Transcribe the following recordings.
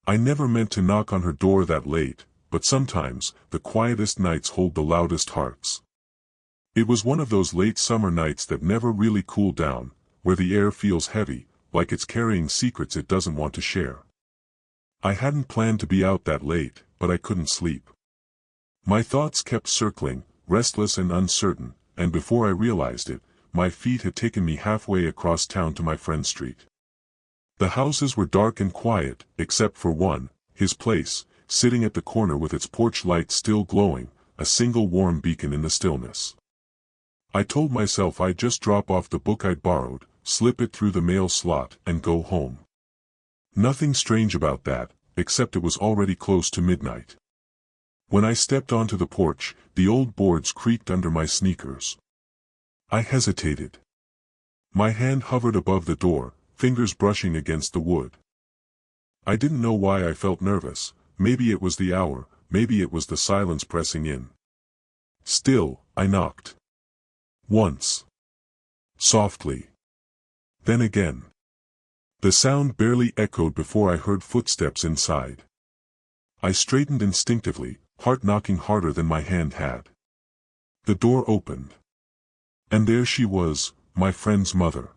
I never meant to knock on her door that late, but sometimes, the quietest nights hold the loudest hearts. It was one of those late summer nights that never really cool down, where the air feels heavy, like it's carrying secrets it doesn't want to share. I hadn't planned to be out that late, but I couldn't sleep. My thoughts kept circling, restless and uncertain, and before I realized it, my feet had taken me halfway across town to my friend's street. The houses were dark and quiet, except for one, his place, sitting at the corner with its porch light still glowing, a single warm beacon in the stillness. I told myself I'd just drop off the book I'd borrowed, slip it through the mail slot, and go home. Nothing strange about that, except it was already close to midnight. When I stepped onto the porch, the old boards creaked under my sneakers. I hesitated. My hand hovered above the door, fingers brushing against the wood. I didn't know why I felt nervous. Maybe it was the hour, maybe it was the silence pressing in. Still, I knocked. Once. Softly. Then again. The sound barely echoed before I heard footsteps inside. I straightened instinctively, heart knocking harder than my hand had. The door opened. And there she was, my friend's mother.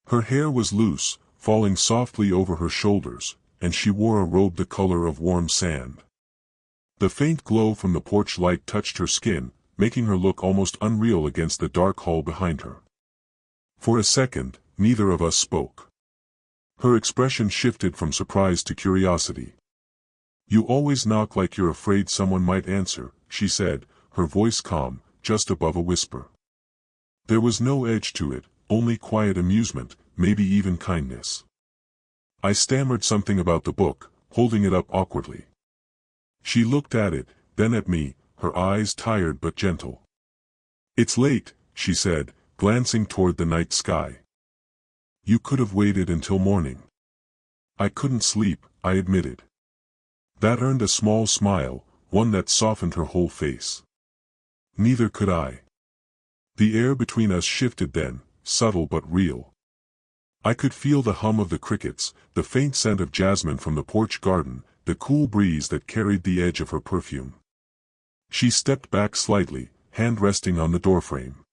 Her hair was loose, falling softly over her shoulders, and she wore a robe the color of warm sand. The faint glow from the porch light touched her skin, making her look almost unreal against the dark hall behind her. For a second, neither of us spoke. Her expression shifted from surprise to curiosity. "You always knock like you're afraid someone might answer," she said, her voice calm, just above a whisper. There was no edge to it, only quiet amusement, maybe even kindness. I stammered something about the book, holding it up awkwardly. She looked at it, then at me, her eyes tired but gentle. "It's late," she said, glancing toward the night sky. "You could have waited until morning." "I couldn't sleep," I admitted. That earned a small smile, one that softened her whole face. "Neither could I." The air between us shifted then, subtle but real. I could feel the hum of the crickets, the faint scent of jasmine from the porch garden, the cool breeze that carried the edge of her perfume. She stepped back slightly, hand resting on the doorframe.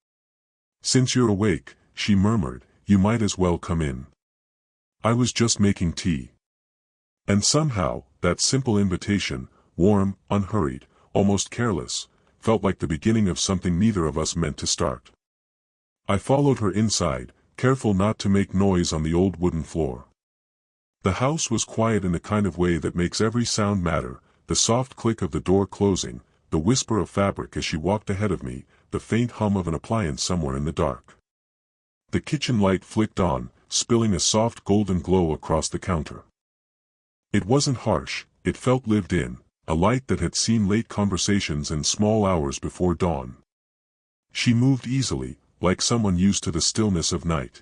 "Since you're awake," she murmured, "you might as well come in. I was just making tea." And somehow, that simple invitation, warm, unhurried, almost careless, felt like the beginning of something neither of us meant to start. I followed her inside, careful not to make noise on the old wooden floor. The house was quiet in the kind of way that makes every sound matter, the soft click of the door closing, the whisper of fabric as she walked ahead of me, the faint hum of an appliance somewhere in the dark. The kitchen light flicked on, spilling a soft golden glow across the counter. It wasn't harsh, it felt lived in, a light that had seen late conversations and small hours before dawn. She moved easily, like someone used to the stillness of night.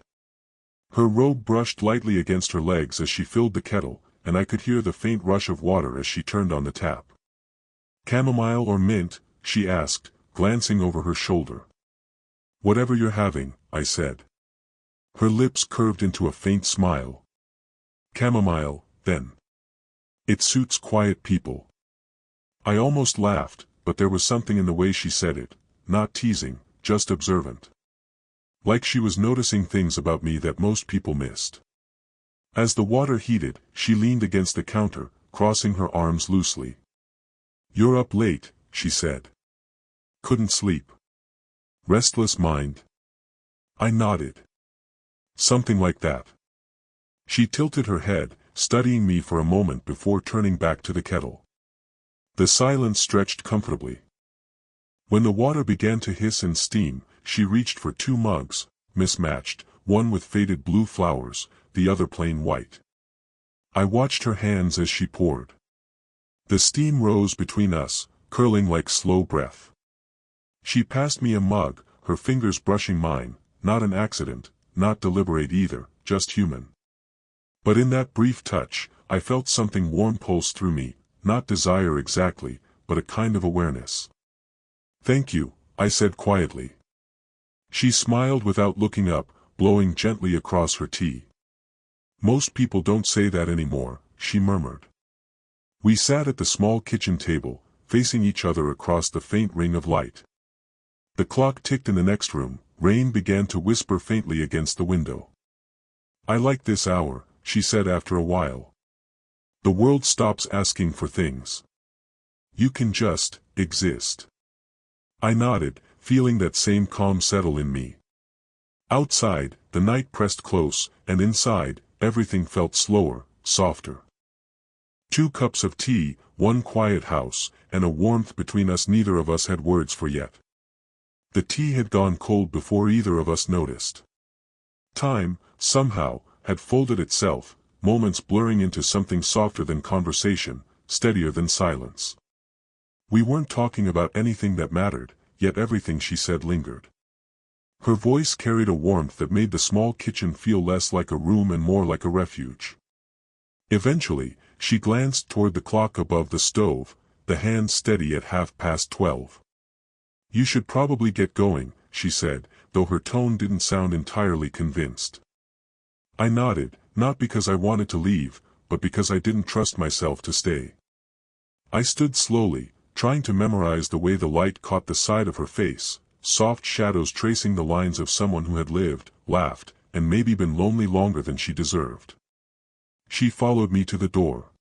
Her robe brushed lightly against her legs as she filled the kettle, and I could hear the faint rush of water as she turned on the tap. "Chamomile or mint?" she asked, glancing over her shoulder. "Whatever you're having," I said. Her lips curved into a faint smile. "Chamomile, then. It suits quiet people." I almost laughed, but there was something in the way she said it, not teasing, just observant. Like she was noticing things about me that most people missed. As the water heated, she leaned against the counter, crossing her arms loosely. "You're up late," she said. "Couldn't sleep. Restless mind?" I nodded. "Something like that." She tilted her head, studying me for a moment before turning back to the kettle. The silence stretched comfortably. When the water began to hiss and steam, she reached for 2 mugs, mismatched, one with faded blue flowers, the other plain white. I watched her hands as she poured. The steam rose between us, curling like slow breath. She passed me a mug, her fingers brushing mine, not an accident, not deliberate either, just human. But in that brief touch, I felt something warm pulse through me, not desire exactly, but a kind of awareness. "Thank you," I said quietly. She smiled without looking up, blowing gently across her tea. "Most people don't say that anymore," she murmured. We sat at the small kitchen table, facing each other across the faint ring of light. The clock ticked in the next room, rain began to whisper faintly against the window. "I like this hour," she said after a while. "The world stops asking for things. You can just exist." I nodded, feeling that same calm settle in me. Outside, the night pressed close, and inside, everything felt slower, softer. 2 cups of tea, 1 quiet house, and a warmth between us neither of us had words for yet. The tea had gone cold before either of us noticed. Time, somehow, had folded itself, moments blurring into something softer than conversation, steadier than silence. We weren't talking about anything that mattered, yet everything she said lingered. Her voice carried a warmth that made the small kitchen feel less like a room and more like a refuge. Eventually, she glanced toward the clock above the stove, the hand steady at 12:30. "You should probably get going," she said, though her tone didn't sound entirely convinced. I nodded, not because I wanted to leave, but because I didn't trust myself to stay. I stood slowly, trying to memorize the way the light caught the side of her face, soft shadows tracing the lines of someone who had lived, laughed, and maybe been lonely longer than she deserved. She followed me to the door.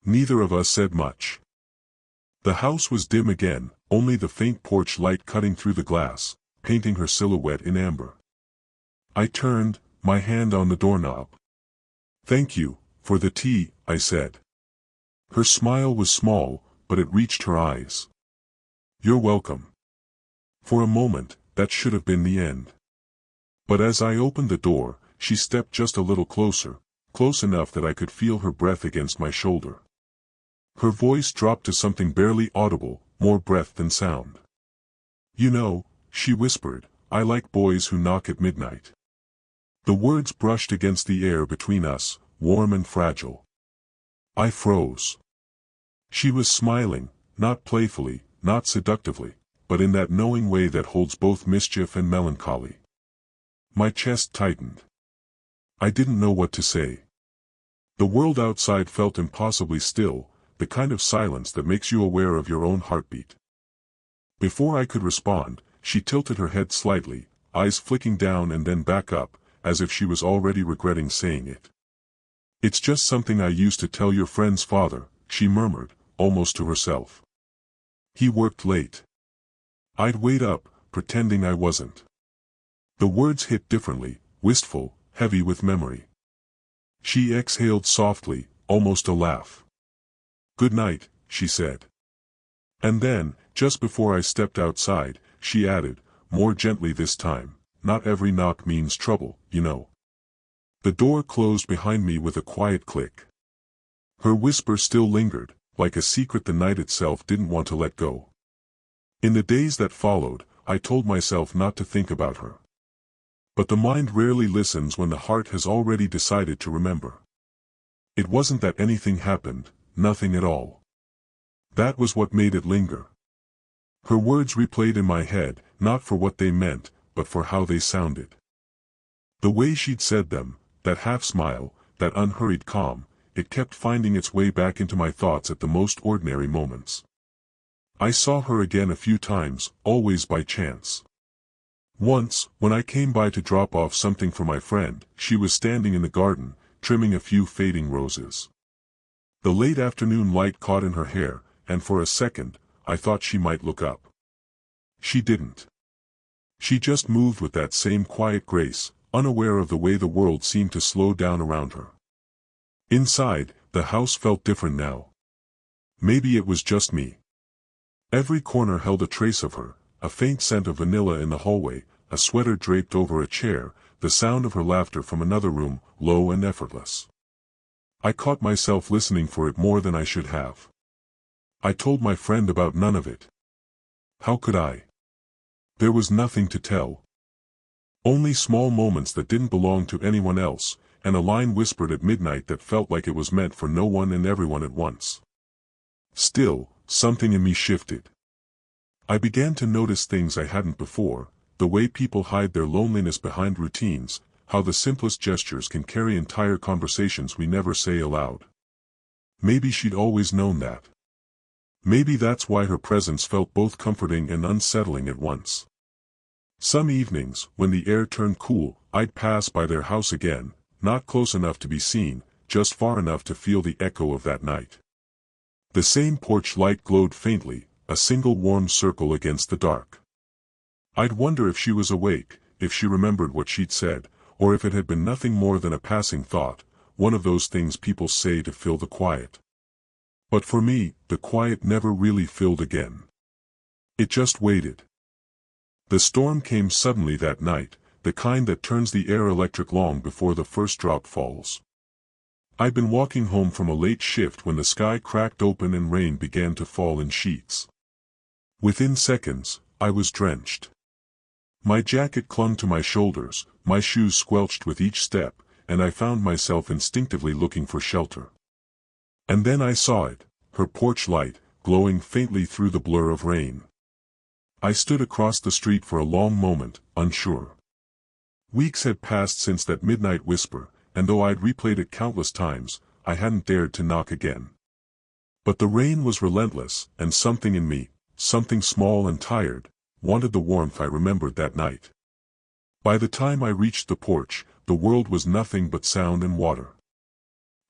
Neither of us said much. The house was dim again, only the faint porch light cutting through the glass, painting her silhouette in amber. I turned, my hand on the doorknob. "Thank you for the tea," I said. Her smile was small, but it reached her eyes. "You're welcome." For a moment, that should have been the end. But as I opened the door, she stepped just a little closer, close enough that I could feel her breath against my shoulder. Her voice dropped to something barely audible, more breath than sound. "You know," she whispered, "I like boys who knock at midnight." The words brushed against the air between us, warm and fragile. I froze. She was smiling, not playfully, not seductively, but in that knowing way that holds both mischief and melancholy. My chest tightened. I didn't know what to say. The world outside felt impossibly still, the kind of silence that makes you aware of your own heartbeat. Before I could respond, she tilted her head slightly, eyes flicking down and then back up, as if she was already regretting saying it. "It's just something I used to tell your friend's father," she murmured, almost to herself. "He worked late." I'd wait up, pretending I wasn't. The words hit differently, wistful, heavy with memory. She exhaled softly, almost a laugh. "Good night," she said. And then, just before I stepped outside, she added, more gently this time, "Not every knock means trouble, you know." The door closed behind me with a quiet click. Her whisper still lingered, like a secret the night itself didn't want to let go. In the days that followed, I told myself not to think about her. But the mind rarely listens when the heart has already decided to remember. It wasn't that anything happened, nothing at all. That was what made it linger. Her words replayed in my head, not for what they meant, but for how they sounded. The way she'd said them, that half smile, that unhurried calm, it kept finding its way back into my thoughts at the most ordinary moments. I saw her again a few times, always by chance. Once, when I came by to drop off something for my friend, she was standing in the garden, trimming a few fading roses. The late afternoon light caught in her hair, and for a second, I thought she might look up. She didn't. She just moved with that same quiet grace, unaware of the way the world seemed to slow down around her. Inside, the house felt different now. Maybe it was just me. Every corner held a trace of her, a faint scent of vanilla in the hallway, a sweater draped over a chair, the sound of her laughter from another room, low and effortless. I caught myself listening for it more than I should have. I told my friend about none of it. How could I? There was nothing to tell. Only small moments that didn't belong to anyone else, and a line whispered at midnight that felt like it was meant for no one and everyone at once. Still, something in me shifted. I began to notice things I hadn't before, the way people hide their loneliness behind routines, how the simplest gestures can carry entire conversations we never say aloud. Maybe she'd always known that. Maybe that's why her presence felt both comforting and unsettling at once. Some evenings, when the air turned cool, I'd pass by their house again, not close enough to be seen, just far enough to feel the echo of that night. The same porch light glowed faintly, a single warm circle against the dark. I'd wonder if she was awake, if she remembered what she'd said, or if it had been nothing more than a passing thought, one of those things people say to fill the quiet. But for me, the quiet never really filled again. It just waited. The storm came suddenly that night, the kind that turns the air electric long before the first drop falls. I'd been walking home from a late shift when the sky cracked open and rain began to fall in sheets. Within seconds, I was drenched. My jacket clung to my shoulders, my shoes squelched with each step, and I found myself instinctively looking for shelter. And then I saw it, her porch light, glowing faintly through the blur of rain. I stood across the street for a long moment, unsure. Weeks had passed since that midnight whisper, and though I'd replayed it countless times, I hadn't dared to knock again. But the rain was relentless, and something in me, something small and tired, wanted the warmth I remembered that night. By the time I reached the porch, the world was nothing but sound and water.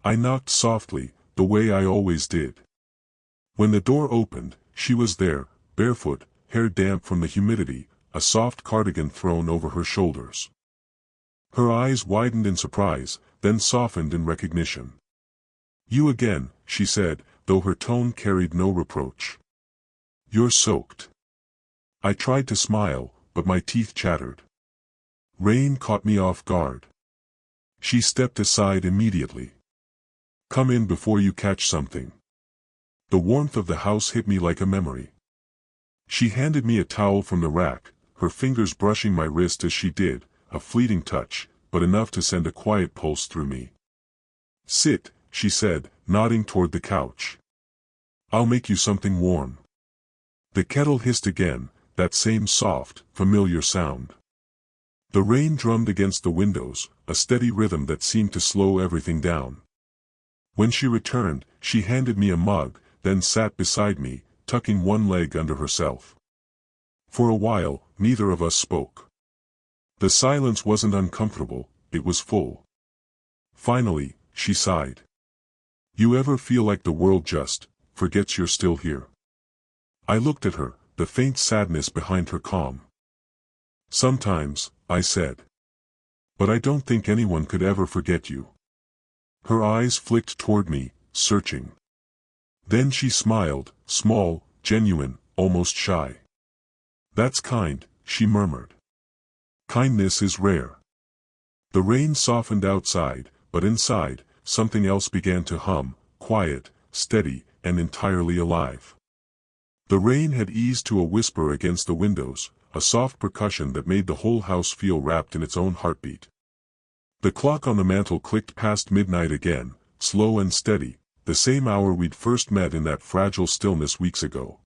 I knocked softly, the way I always did. When the door opened, she was there, barefoot, hair damp from the humidity, a soft cardigan thrown over her shoulders. Her eyes widened in surprise, then softened in recognition. "You again," she said, though her tone carried no reproach. "You're soaked." I tried to smile, but my teeth chattered. Rain caught me off guard. She stepped aside immediately. "Come in before you catch something." The warmth of the house hit me like a memory. She handed me a towel from the rack, her fingers brushing my wrist as she did, a fleeting touch, but enough to send a quiet pulse through me. "Sit," she said, nodding toward the couch. "I'll make you something warm." The kettle hissed again, that same soft, familiar sound. The rain drummed against the windows, a steady rhythm that seemed to slow everything down. When she returned, she handed me a mug, then sat beside me, tucking one leg under herself. For a while, neither of us spoke. The silence wasn't uncomfortable, it was full. Finally, she sighed. "You ever feel like the world just forgets you're still here?" I looked at her, the faint sadness behind her calm. "Sometimes," I said. "But I don't think anyone could ever forget you." Her eyes flicked toward me, searching. Then she smiled, small, genuine, almost shy. "That's kind," she murmured. "Kindness is rare." The rain softened outside, but inside, something else began to hum, quiet, steady, and entirely alive. The rain had eased to a whisper against the windows, a soft percussion that made the whole house feel wrapped in its own heartbeat. The clock on the mantel clicked past midnight again, slow and steady, the same hour we'd first met in that fragile stillness weeks ago.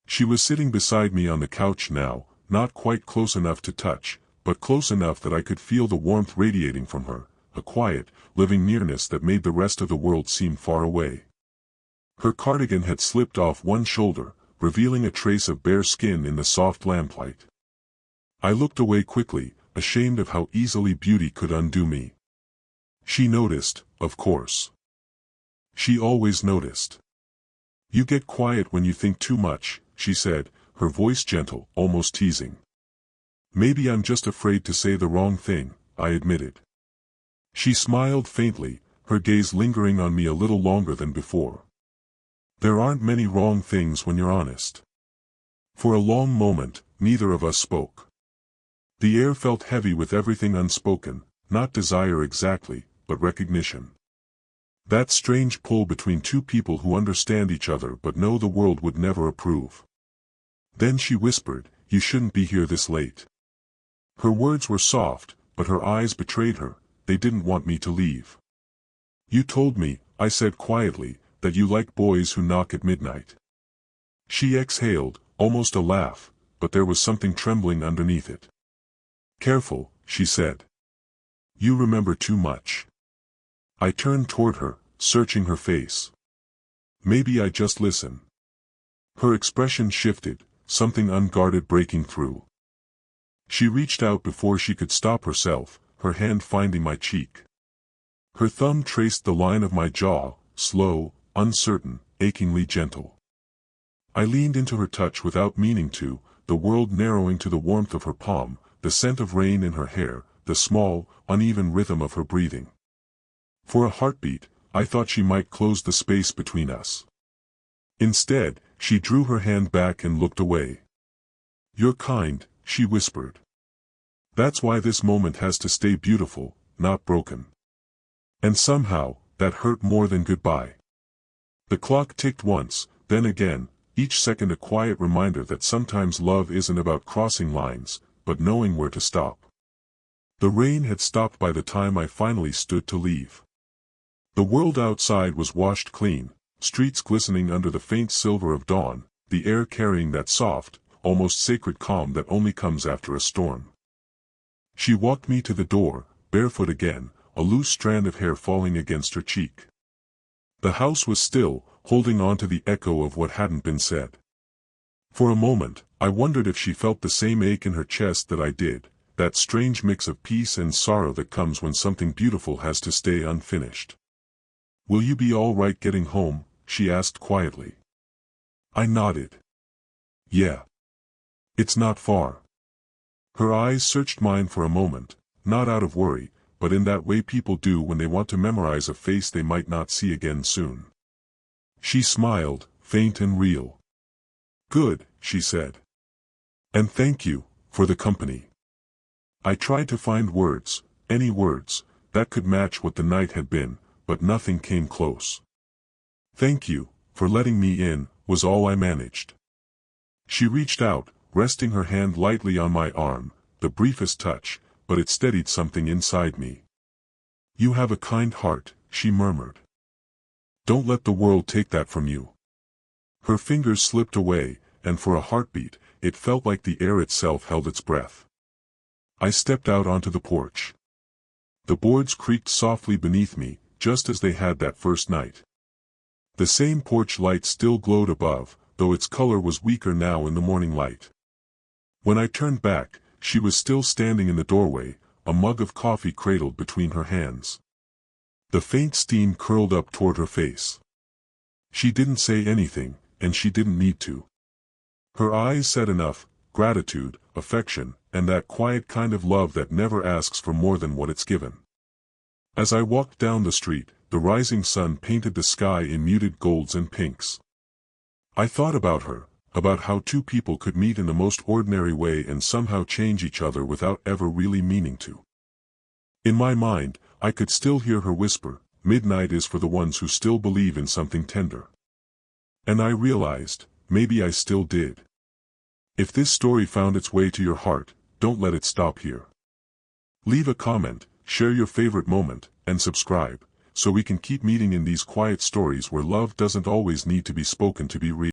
She was sitting beside me on the couch now, not quite close enough to touch, but close enough that I could feel the warmth radiating from her, a quiet, living nearness that made the rest of the world seem far away. Her cardigan had slipped off one shoulder, revealing a trace of bare skin in the soft lamplight. I looked away quickly, ashamed of how easily beauty could undo me. She noticed, of course. She always noticed. "You get quiet when you think too much," she said, her voice gentle, almost teasing. "Maybe I'm just afraid to say the wrong thing," I admitted. She smiled faintly, her gaze lingering on me a little longer than before. "There aren't many wrong things when you're honest." For a long moment, neither of us spoke. The air felt heavy with everything unspoken, not desire exactly, but recognition. That strange pull between two people who understand each other but know the world would never approve. Then she whispered, "You shouldn't be here this late." Her words were soft, but her eyes betrayed her, they didn't want me to leave. "You told me," I said quietly, "that you like boys who knock at midnight." She exhaled, almost a laugh, but there was something trembling underneath it. "Careful," she said. "You remember too much." I turned toward her, searching her face. Maybe I just listen. Her expression shifted, something unguarded breaking through. She reached out before she could stop herself, her hand finding my cheek. Her thumb traced the line of my jaw, slow, uncertain, achingly gentle. I leaned into her touch without meaning to, the world narrowing to the warmth of her palm, the scent of rain in her hair, the small, uneven rhythm of her breathing. For a heartbeat, I thought she might close the space between us. Instead, she drew her hand back and looked away. "You're kind," she whispered. "That's why this moment has to stay beautiful, not broken." And somehow, that hurt more than goodbye. The clock ticked once, then again, each second a quiet reminder that sometimes love isn't about crossing lines, but knowing where to stop. The rain had stopped by the time I finally stood to leave. The world outside was washed clean, streets glistening under the faint silver of dawn, the air carrying that soft, almost sacred calm that only comes after a storm. She walked me to the door, barefoot again, a loose strand of hair falling against her cheek. The house was still, holding on to the echo of what hadn't been said. For a moment, I wondered if she felt the same ache in her chest that I did, that strange mix of peace and sorrow that comes when something beautiful has to stay unfinished. "Will you be all right getting home?" she asked quietly. I nodded. "Yeah. It's not far." Her eyes searched mine for a moment, not out of worry, but in that way people do when they want to memorize a face they might not see again soon. She smiled, faint and real. "Good," she said. "And thank you, for the company." I tried to find words, any words, that could match what the night had been, but nothing came close. "Thank you, for letting me in," was all I managed. She reached out, resting her hand lightly on my arm, the briefest touch, but it steadied something inside me. "You have a kind heart," she murmured. "Don't let the world take that from you." Her fingers slipped away, and for a heartbeat, it felt like the air itself held its breath. I stepped out onto the porch. The boards creaked softly beneath me, just as they had that first night. The same porch light still glowed above, though its color was weaker now in the morning light. When I turned back, she was still standing in the doorway, a mug of coffee cradled between her hands. The faint steam curled up toward her face. She didn't say anything, and she didn't need to. Her eyes said enough: gratitude, affection, and that quiet kind of love that never asks for more than what it's given. As I walked down the street, the rising sun painted the sky in muted golds and pinks. I thought about her, about how two people could meet in the most ordinary way and somehow change each other without ever really meaning to. In my mind, I could still hear her whisper, "Midnight is for the ones who still believe in something tender." And I realized, maybe I still did. If this story found its way to your heart, don't let it stop here. Leave a comment, share your favorite moment, and subscribe, so we can keep meeting in these quiet stories where love doesn't always need to be spoken to be real.